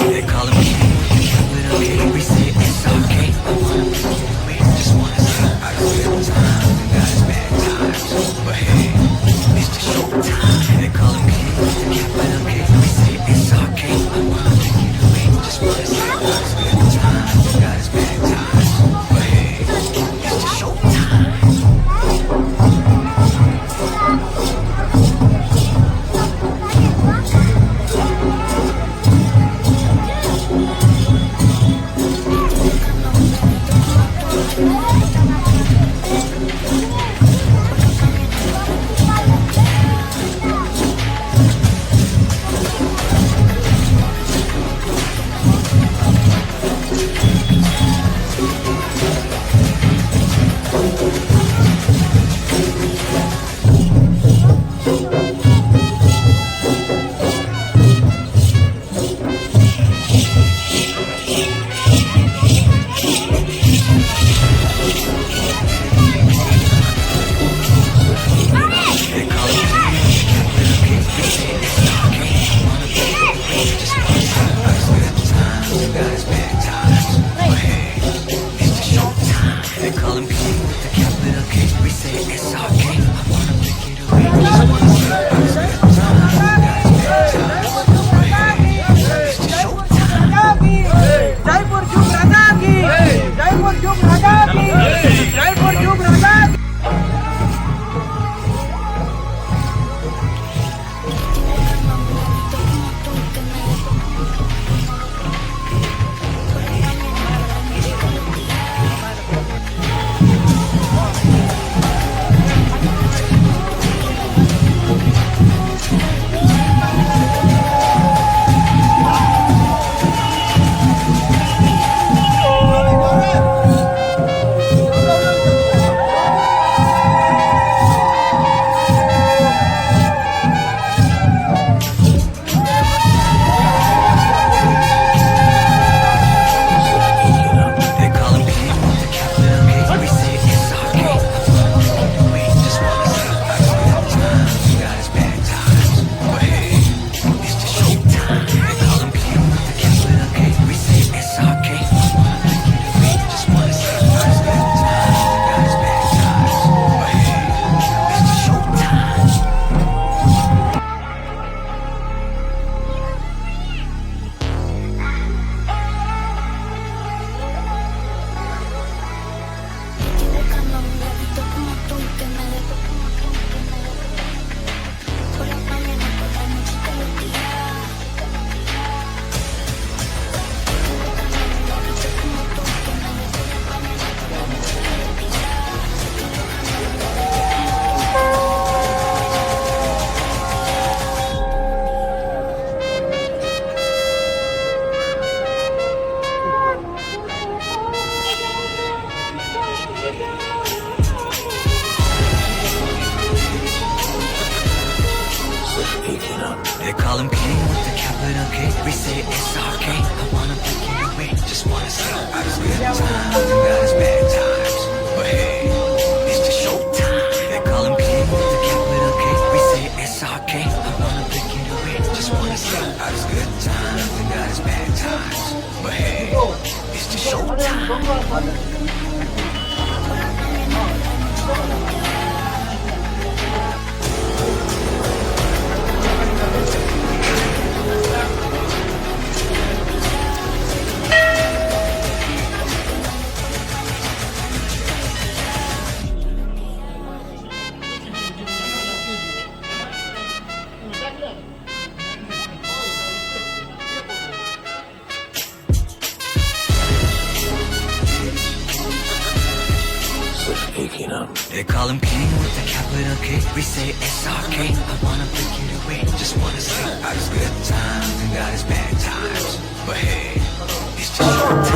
They call him king with the capital K. We say SRK. I wanna pick it away. Just wanna say I got good times and got his bad times. But hey, it's the show time. They call him king with the capital K. We say SRK. I wanna pick it away. Just wanna say I got his good times and got his bad times. But hey, it's the show time. They call him king with the capital K. We say SRK. I wanna pick it away. Just wanna say I got his good times and got his bad times. But hey, it's the show time. They call him king with the capital K. We say SRK. I wanna pick it away. Just wanna say I got his good times and got his bad times. But hey, it's the show time. They call him king with the capital K. We say SRK. I wanna pick it away. Just wanna say I got his good times and got his bad times. But hey, it's just